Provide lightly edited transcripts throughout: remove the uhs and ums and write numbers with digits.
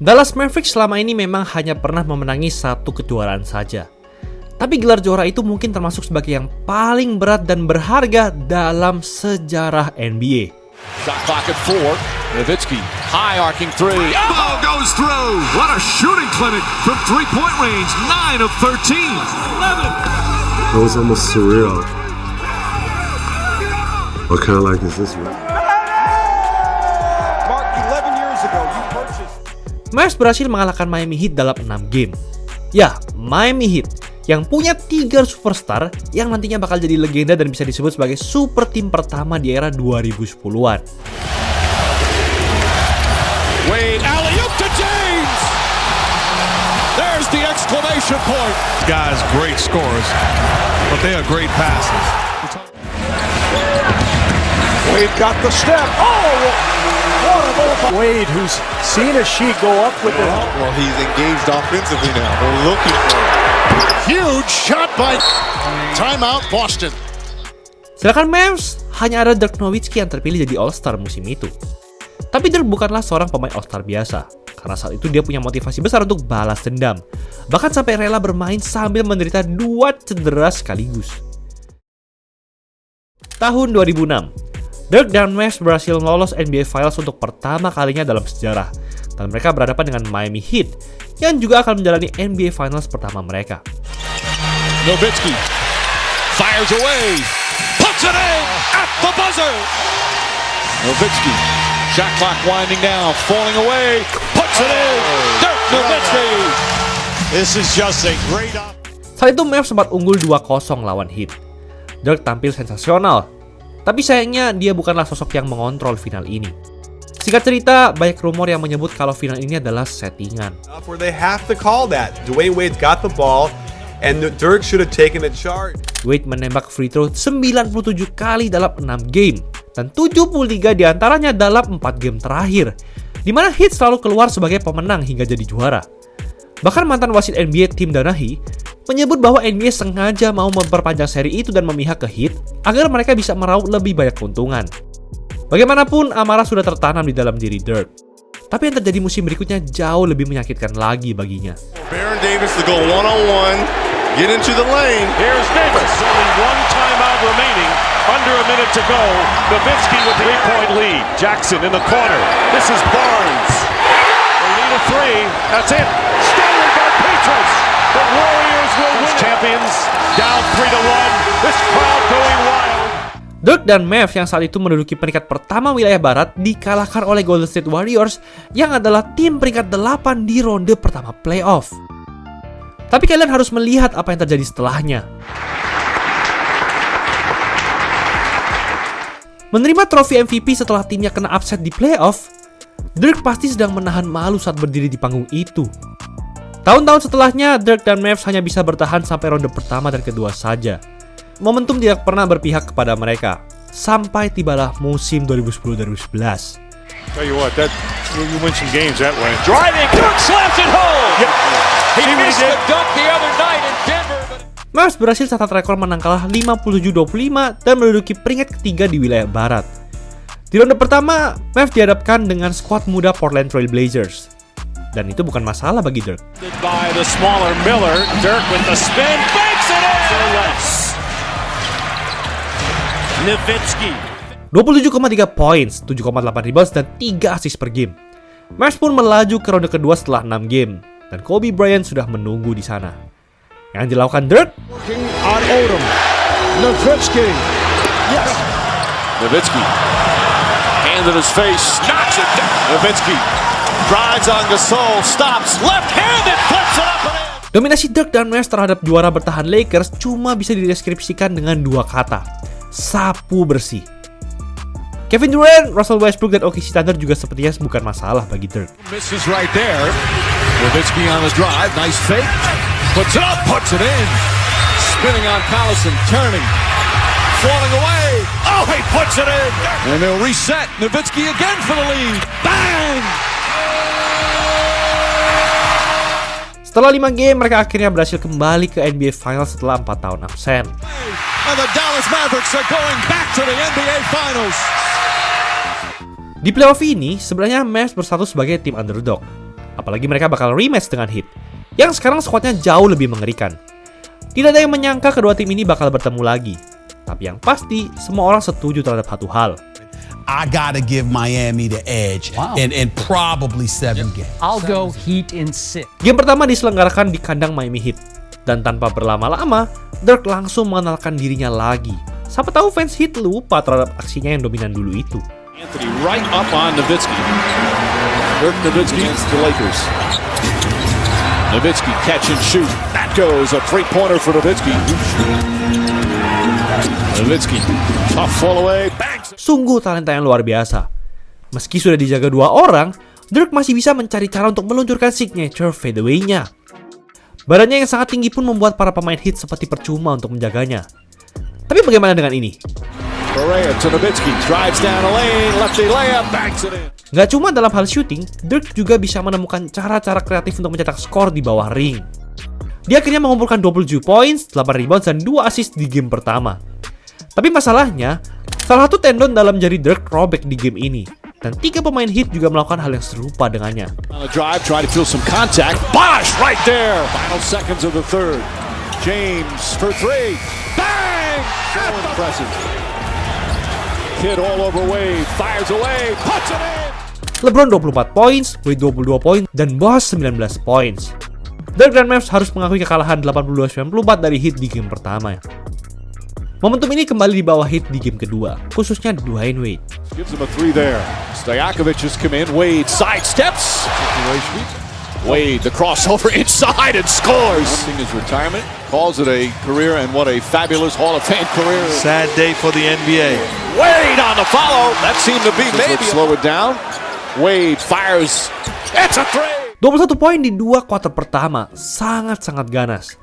Dallas Mavericks selama ini memang hanya pernah memenangi satu kejuaraan saja. Tapi gelar juara itu mungkin termasuk sebagai yang paling berat dan berharga dalam sejarah NBA. Shot clock at 4. Nowitzki, high arcing three. Ball goes through. What a shooting clinic from three-point range. 9 of 13. 11. It was almost surreal. What kind of like is this, man? Mark, 11 years ago, you purchased. Mavs berhasil mengalahkan Miami Heat dalam 6 game. Ya, Miami Heat yang punya 3 superstar yang nantinya bakal jadi legenda dan bisa disebut sebagai super tim pertama di era 2010-an. Wade, alley-oop to James! There's the exclamation point. Guys, great scores, but they are great passes. Wade got the step. Wade, who's seen a sheet go up with it. Well, he's engaged offensively now. They're looking for it. Huge shot by timeout Boston. Sedangkan Mavs hanya ada Dirk Nowitzki yang terpilih jadi All-Star musim itu. Tapi Dirk bukanlah seorang pemain All-Star biasa, karena saat itu dia punya motivasi besar untuk balas dendam. Bahkan sampai rela bermain sambil menderita 2 cedera sekaligus. Tahun 2006, Dirk dan Mavs berhasil lolos NBA Finals untuk pertama kalinya dalam sejarah, dan mereka berhadapan dengan Miami Heat yang juga akan menjalani NBA Finals pertama mereka. Nowitzki fires away, puts it in at the buzzer. Nowitzki, shot clock winding down, falling away, puts it in. Dirk Nowitzki. This is just a great Saat itu Mavs sempat unggul 2-0 lawan Heat. Dirk tampil sensasional, tapi sayangnya dia bukanlah sosok yang mengontrol final ini. Singkat cerita, banyak rumor yang menyebut kalau final ini adalah settingan. Where they have to call that. Dwayne Wade's got the ball, and Dirk should have taken the charge. Wade menembak free throw 97 kali dalam 6 game, dan 73 diantaranya dalam 4 game terakhir, di mana Heat selalu keluar sebagai pemenang hingga jadi juara. Bahkan mantan wasit NBA Tim Donaghy menyebut bahwa NBA sengaja mau memperpanjang seri itu dan memihak ke Heat agar mereka bisa meraup lebih banyak keuntungan. Bagaimanapun, amarah sudah tertanam di dalam diri Dirk. Tapi yang terjadi musim berikutnya jauh lebih menyakitkan lagi baginya. Baron Davis to go one-on-one, get into the lane. Here's Davis, only one timeout remaining, under a minute to go. Nowitzki with the 3-point lead. Jackson in the corner. This is Barnes. They need a 3. That's it. Stolen by Patriots. The Warriors will win. Champions down 3-1. This crowd going wild. Dirk dan Mavs yang saat itu menduduki peringkat pertama wilayah barat dikalahkan oleh Golden State Warriors yang adalah tim peringkat 8 di ronde pertama playoff. Tapi kalian harus melihat apa yang terjadi setelahnya. Menerima trofi MVP setelah timnya kena upset di playoff, Dirk pasti sedang menahan malu saat berdiri di panggung itu. Tahun-tahun setelahnya, Dirk dan Mavs hanya bisa bertahan sampai ronde pertama dan kedua saja. Momentum tidak pernah berpihak kepada mereka, sampai tibalah musim 2010-2011. Tell you what, you win some games that way. Driving, Dirk slams it home. He missed the dunk the other night in Denver. Mavs berhasil catat rekor menang kalah 57-25 dan menduduki peringkat ketiga di wilayah barat. Di ronde pertama, Mavs dihadapkan dengan skuad muda Portland Trail Blazers. Dan itu bukan masalah bagi Dirk. By the smaller Miller, Dirk with the spin, banks it in. Nowitzki. 27,3 points, 7,8 rebounds, dan 3 assist per game. Mavs pun melaju ke ronde kedua setelah 6 game, dan Kobe Bryant sudah menunggu di sana. Yang dilakukan Dirk, on Odom. Nowitzki. Yes. Nowitzki. Hand in his face, knocks it down. Nowitzki drives on Gasol, stops, left-handed, flips it up and in. dominasi Dirk dan Mavs terhadap juara bertahan Lakers cuma bisa dideskripsikan dengan 2 kata: sapu bersih. Kevin Durant, Russell Westbrook, dan OKC Thunder juga sepertinya bukan masalah bagi Dirk. Misses right there. Nowitzki on his drive, nice fake. Puts it up, puts it in. Spinning on Collison, turning. Falling away. Oh, he puts it in. And they'll reset. Nowitzki again for the lead. Bang! Setelah 5 game, mereka akhirnya berhasil kembali ke NBA Finals setelah 4 tahun absen. And the Dallas Mavericks are going back to the NBA Finals. Di playoff ini, sebenarnya Mavs berstatus sebagai tim underdog. Apalagi mereka bakal rematch dengan Heat, yang sekarang skuadnya jauh lebih mengerikan. Tidak ada yang menyangka kedua tim ini bakal bertemu lagi. Tapi yang pasti, semua orang setuju terhadap satu hal. I gotta give Miami the edge and probably 7 games. I'll go Heat in 6. Game pertama diselenggarakan di kandang Miami Heat. Dan tanpa berlama-lama, Dirk langsung mengenalkan dirinya lagi. Siapa tahu fans Heat lupa terhadap aksinya yang dominan dulu itu. Anthony right up on Nowitzki. Dirk Nowitzki against the Lakers. Nowitzki catch and shoot. That goes a three-pointer for Nowitzki. Nowitzki tough fall away. Bangs. Sungguh talenta yang luar biasa. Meski sudah dijaga 2 orang, Dirk masih bisa mencari cara untuk meluncurkan signature fadeaway-nya. Badannya yang sangat tinggi pun membuat para pemain Heat seperti percuma untuk menjaganya. Tapi bagaimana dengan ini? Correa to Nowitzki, drives down a lane, lefty layup, banks it in. Gak cuma dalam hal shooting, Dirk juga bisa menemukan cara-cara kreatif untuk mencetak skor di bawah ring. Dia akhirnya mengumpulkan 27 poin, 8 rebound, dan 2 assist di game pertama. Tapi masalahnya, salah satu tendon dalam jari Dirk robek di game ini. Dan 3 pemain Heat juga melakukan hal yang serupa dengannya. On the drive, try to feel some contact. Bosh right there. Final seconds of the third. James for 3. Bang! So impressive. Kid all over Wade, fires away, puts it in. LeBron 24 poin, Wade 22 poin, dan Bosh 19 poin. Dirk dan Mavs harus mengakui kekalahan 82-94 dari Heat di game pertama. Momentum ini kembali di bawah Heat di game kedua, khususnya Dwayne Wade. Gives him a 3 there. Stojakovic has come in. Wade sidesteps. Wade, the crossover inside and scores. Wanting his retirement, calls it a career, and what a fabulous Hall of Fame career. Sad day for the NBA. Wade on the follow. That seemed to be maybe. Let's slow it down. Wade fires. It's a 3. 21 poin di 2 kuarter pertama, sangat-sangat ganas.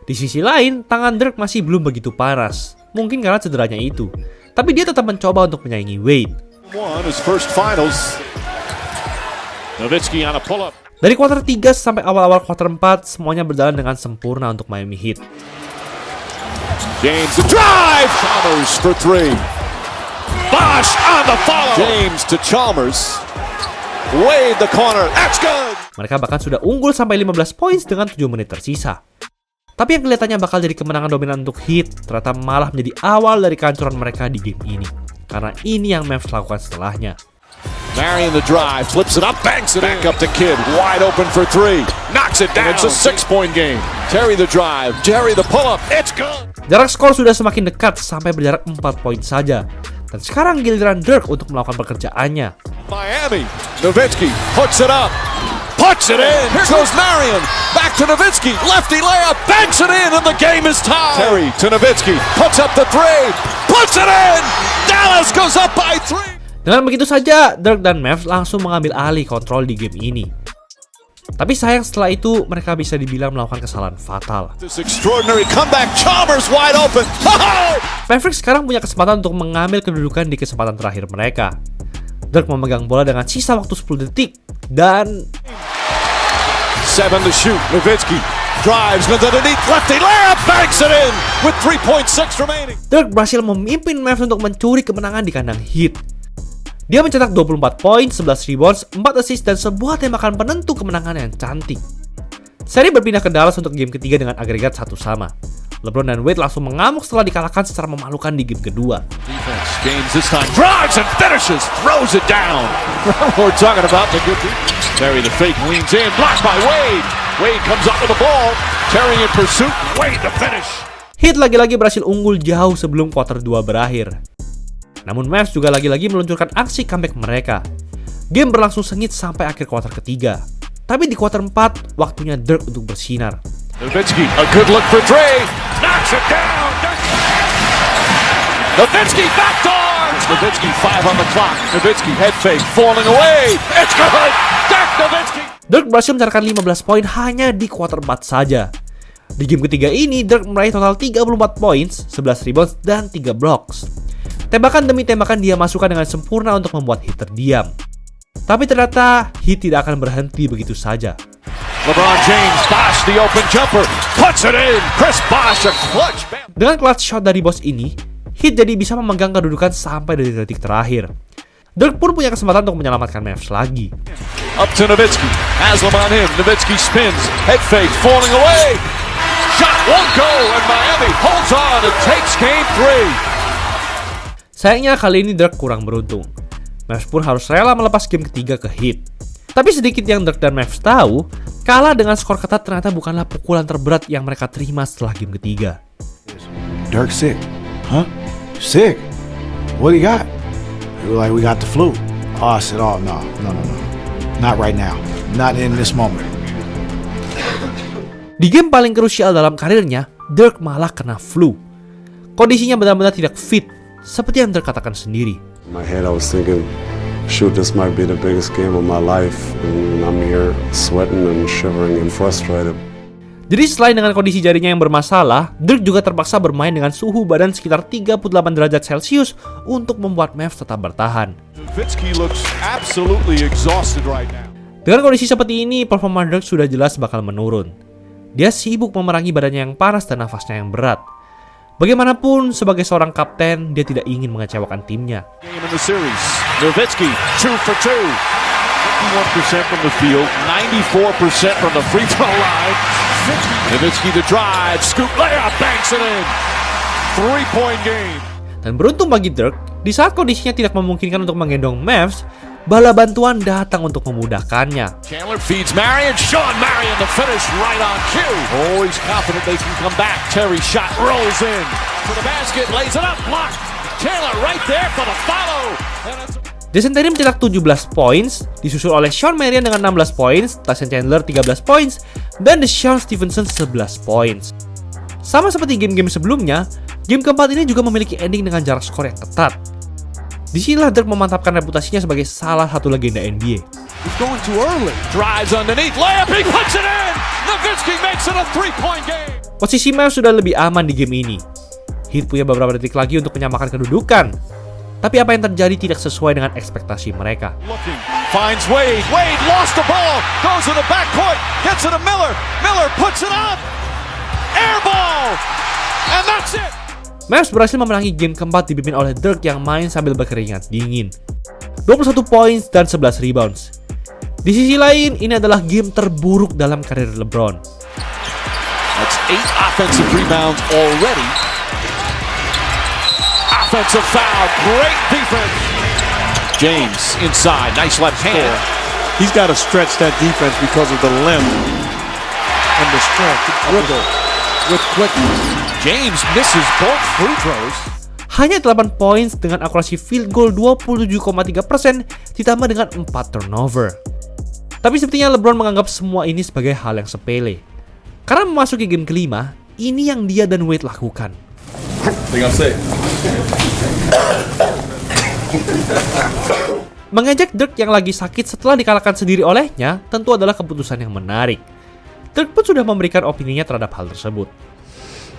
Di sisi lain, tangan Dirk masih belum begitu panas, mungkin karena cederanya itu. Tapi dia tetap mencoba untuk menyaingi Wade. His first finals. Nowitzki on a pull-up. Dari kuarter 3 sampai awal-awal kuarter 4, semuanya berjalan dengan sempurna untuk Miami Heat. James the drive. Chalmers for 3. Bosh on the follow. James to Chalmers. Wade the corner. That's good. Mereka bahkan sudah unggul sampai 15 poin dengan 7 menit tersisa. Tapi yang kelihatannya bakal jadi kemenangan dominan untuk Heat, ternyata malah menjadi awal dari kehancuran mereka di game ini. Karena ini yang Mavs lakukan setelahnya. Marion the drive, flips it up, banks it back up to Kidd, wide open for 3, knocks it down. It's a 6-point game. Terry the drive, Terry the pull-up, it's good. Jarak skor sudah semakin dekat sampai berjarak 4 poin saja. Dan sekarang giliran Dirk untuk melakukan pekerjaannya. Miami, Nowitzki hooks it up, puts it in. Here goes Marion, back to Nowitzki, lefty layup, banks it in, and the game is tied. Terry to Nowitzki, puts up the 3, puts it in. Dallas goes up by 3. Dengan begitu saja, Dirk dan Mavs langsung mengambil alih kontrol di game ini. Tapi sayang setelah itu mereka bisa dibilang melakukan kesalahan fatal. This extraordinary comeback, Chalmers wide open. Mavericks sekarang punya kesempatan untuk mengambil kedudukan di kesempatan terakhir mereka. Dirk memegang bola dengan sisa waktu 10 detik dan 7 to shoot. Nowitzki drives underneath, lefty layup, banks it in with 3.6 remaining. Dirk berhasil memimpin Mavs untuk mencuri kemenangan di kandang Heat. Dia mencetak 24 poin, 11 rebounds, 4 assist, dan sebuah tembakan penentu kemenangan yang cantik. Seri berpindah ke Dallas untuk game ketiga dengan agregat 1-1. LeBron dan Wade langsung mengamuk setelah dikalahkan secara memalukan di game kedua. Defense, James this time drives and finishes, throws it down. We're talking about the good defense. Terry the fake leans in, blocked by Wade. Wade comes up with the ball. Terry in pursuit, Wade the finish. Heat lagi-lagi berhasil unggul jauh sebelum kuarter 2 berakhir. Namun Mavs juga lagi-lagi meluncurkan aksi comeback mereka. Game berlangsung sengit sampai akhir kuarter ketiga. Tapi di kuarter 4, waktunya Dirk untuk bersinar. Nowitzki, a good look for 3, knocks it down. Nowitzki backdoor. Nowitzki 5 on the clock. Nowitzki head fake, falling away. It's good. Dirk Nowitzki. Dirk berhasil mencatatkan 15 poin hanya di kuarter 4 saja. Di game ketiga ini, Dirk meraih total 34 poin, 11 rebounds, dan 3 blocks. Tembakan demi tembakan dia masukkan dengan sempurna untuk membuat Heat terdiam. Tapi ternyata Heat tidak akan berhenti begitu saja. LeBron James, Bosh the open jumper, puts it in. Chris Bosh a clutch. Dengan clutch shot dari Bosh ini, Heat jadi bisa memegang kedudukan sampai detik-detik terakhir. Dirk pun punya kesempatan untuk menyelamatkan Mavs lagi. Up to Nowitzki. Haslam on him. Nowitzki spins. Head fake. Falling away. Shot won't go. And Miami holds on and takes game 3. Sayangnya kali ini Dirk kurang beruntung. Mavs pun harus rela melepas game ketiga ke Heat. Tapi sedikit yang Dirk dan Mavs tahu, kalah dengan skor ketat ternyata bukanlah pukulan terberat yang mereka terima setelah game ketiga. Dirk sick. Huh? Sick? What do you got? Like, we got the flu. Oh, I said, oh, no. Not right now. Not in this moment. Di game paling krusial dalam karirnya, Dirk malah kena flu. Kondisinya benar-benar tidak fit, seperti yang Dirk katakan sendiri. In my head, I was thinking, shoot, this might be the biggest game of my life. And I'm here sweating and shivering and frustrated. Jadi selain dengan kondisi jarinya yang bermasalah, Dirk juga terpaksa bermain dengan suhu badan sekitar 38 derajat Celcius untuk membuat Mavs tetap bertahan. Nowitzki looks absolutely exhausted right now. Dengan kondisi seperti ini, performa Dirk sudah jelas bakal menurun. Dia sibuk memerangi badannya yang panas dan nafasnya yang berat. Bagaimanapun, sebagai seorang kapten, dia tidak ingin mengecewakan timnya. Game in the series. Nowitzki 2 for 2. 51% from the field, 94% from the free throw line. Nowitzki the drive, scoop layup, banks it in. 3-point game. Dan beruntung bagi Dirk, di saat kondisinya tidak memungkinkan untuk menggendong Mavs, bala bantuan datang untuk memudahkannya. Chandler feeds Marion, Sean Marion the finish right on cue. Oh, he's confident they can come back. Terry shot rolls in to the basket, lays it up, blocked. Chandler right there for the follow. Jason Terry mencetak 17 points, disusul oleh Sean Marion dengan 16 points, Tyson Chandler 13 points, dan DeShaun Stevenson 11 points. Sama seperti game-game sebelumnya, game keempat ini juga memiliki ending dengan jarak skor yang ketat. Disinilah Dirk memantapkan reputasinya sebagai salah satu legenda NBA. He's going too early. Drives underneath, layup, he puts it in. Nowitzki makes it a 3-point game. Posisi Mavs sudah lebih aman di game ini. Heat punya beberapa detik lagi untuk menyamakan kedudukan. Tapi apa yang terjadi tidak sesuai dengan ekspektasi mereka. Looking, finds Wade. Wade lost the ball. Goes to the backcourt. Gets it to Miller. Miller puts it up. Air ball. And that's it. Mavs berhasil memenangi game keempat dipimpin oleh Dirk yang main sambil berkeringat dingin. 21 points dan 11 rebounds. Di sisi lain, ini adalah game terburuk dalam karir LeBron. That's 8 offensive rebounds already. Offensive foul, great defense. James inside, nice left hand. He's got to stretch that defense because of the length and the strength to dribble with quickness. James misses both free throws. Hanya 8 points dengan akurasi field goal 27,3% ditambah dengan 4 turnover. Tapi sepertinya LeBron menganggap semua ini sebagai hal yang sepele. Karena memasuki game kelima, ini yang dia dan Wade lakukan. Mengejek Dirk yang lagi sakit setelah dikalahkan sendiri olehnya tentu adalah keputusan yang menarik. Dirk pun sudah memberikan opininya terhadap hal tersebut.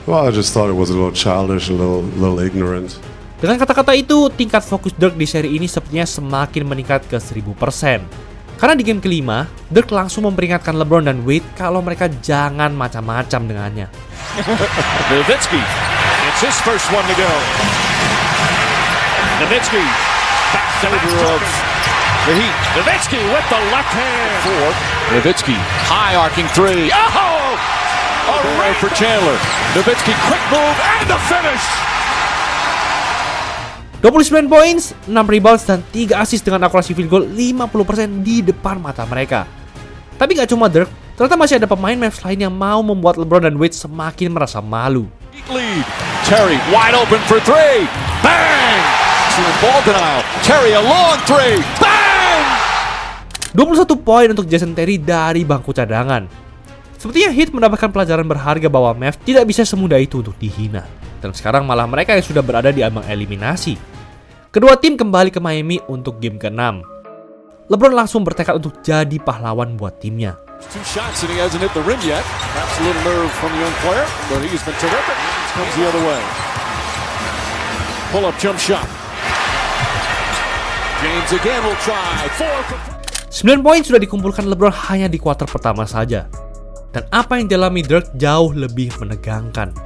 Well, I just thought it was a little childish, a little ignorant. Dengan kata-kata itu, tingkat fokus Dirk di seri ini sepertinya semakin meningkat ke 1000%. Karena di game kelima, Dirk langsung memperingatkan LeBron dan Wade kalau mereka jangan macam-macam dengannya. Nowitzki, it's his first one to go. Nowitzki, back shoulder of the Heat. Nowitzki with the left hand. Nowitzki, high arcing three. Oh! A right for Chandler. Nowitzki, quick move and the finish. 29 points, 6 rebounds, dan 3 assist dengan akurasi field goal 50% di depan mata mereka. Tapi gak cuma Dirk, ternyata masih ada pemain Mavs lain yang mau membuat LeBron dan Wade semakin merasa malu. Lead. Terry wide open for three. Bang! Ball denial. Terry a long three. Bang! 21 poin untuk Jason Terry dari bangku cadangan. Sepertinya Heat mendapatkan pelajaran berharga bahwa Mavs tidak bisa semudah itu untuk dihina. Dan sekarang malah mereka yang sudah berada di ambang eliminasi. Kedua tim kembali ke Miami untuk game ke-6. LeBron langsung bertekad untuk jadi pahlawan buat timnya. 2 shots and he hasn't hit the rim yet. Perhaps a little nerve from the young player, but he's been terrific. It comes the other way. Pull up jump shot. James again will try. 9 poin sudah dikumpulkan LeBron hanya di kuarter pertama saja. Dan apa yang dialami Dirk jauh lebih menegangkan.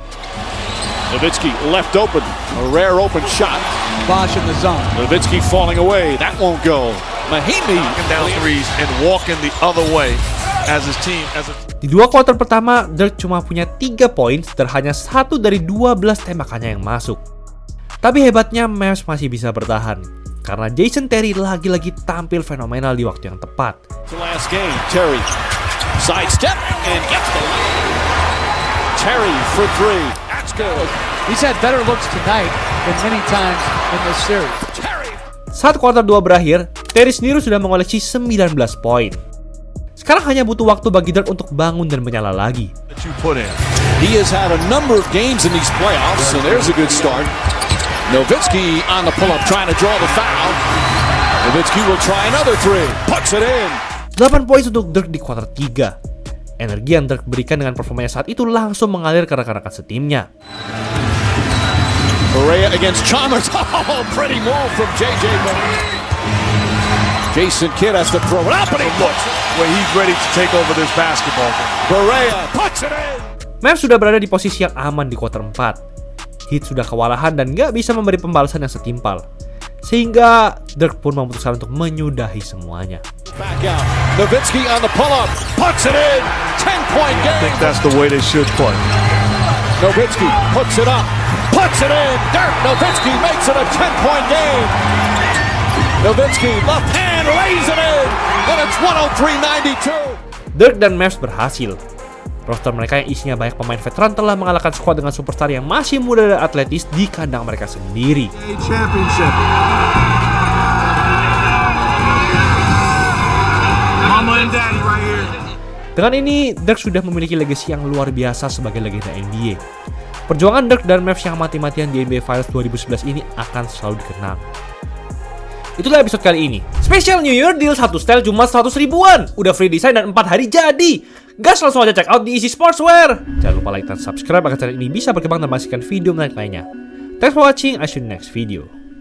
Nowitzki left open, a rare open shot. Bosh in the zone. Nowitzki falling away, that won't go. Mahimi down threes and walking the other way as his team. Di dua kuarter pertama, Dirk cuma punya 3 poin dan hanya 1 dari 12 tembakannya yang masuk. Tapi hebatnya Mavs masih bisa bertahan karena Jason Terry lagi-lagi tampil fenomenal di waktu yang tepat. Last game, Terry sidestep and gets the Terry for 3. That's good. He's had better looks tonight than many times in this series. Saat kuarter 2 berakhir, Terry sendiri sudah mengoleksi 19 poin. Sekarang hanya butuh waktu bagi Dirk untuk bangun dan menyala lagi. He has had a number of games in these playoffs, and there's a good start. Nowitzki on the pull-up trying to draw the foul. Nowitzki will try another 3. Puts it in. 8 poin untuk Dirk di kuarter 3. Energi yang Dirk berikan dengan performanya saat itu langsung mengalir ke rekan-rekan setimnya. Correa against Chalmers. Oh, pretty move from JJ. Jason Kidd has to throw it up, and he puts it where he's ready to take over this basketball game. Correa puts it in. Mavs sudah berada di posisi yang aman di kuarter 4. Heat sudah kewalahan dan gak bisa memberi pembalasan yang setimpal. Sehingga Dirk pun memutuskan untuk menyudahi semuanya. Back out. Nowitzki on the pull-up. Puts it in. 10-point game. I think that's the way they should play. Nowitzki puts it up. Puts it in. Dirk Nowitzki makes it a 10-point game. Nowitzki left hand lays it in. And it's 103-92. Dirk dan Mavs berhasil. Roster mereka yang isinya banyak pemain veteran telah mengalahkan skuad dengan superstar yang masih muda dan atletis di kandang mereka sendiri. Championship. Mama and Daddy right here. Dengan ini, Dirk sudah memiliki legasi yang luar biasa sebagai legenda NBA. Perjuangan Dirk dan Mavs yang mati-matian di NBA Finals 2011 ini akan selalu dikenang. Itulah episode kali ini. Special New Year deal 1 style cuma 100 ribuan. Udah free design dan 4 hari jadi. Gas, langsung aja check out di Easy Sportswear. Jangan lupa like dan subscribe agar channel ini bisa berkembang dan menghasilkan video menarik lainnya. Thanks for watching, I see you in the next video.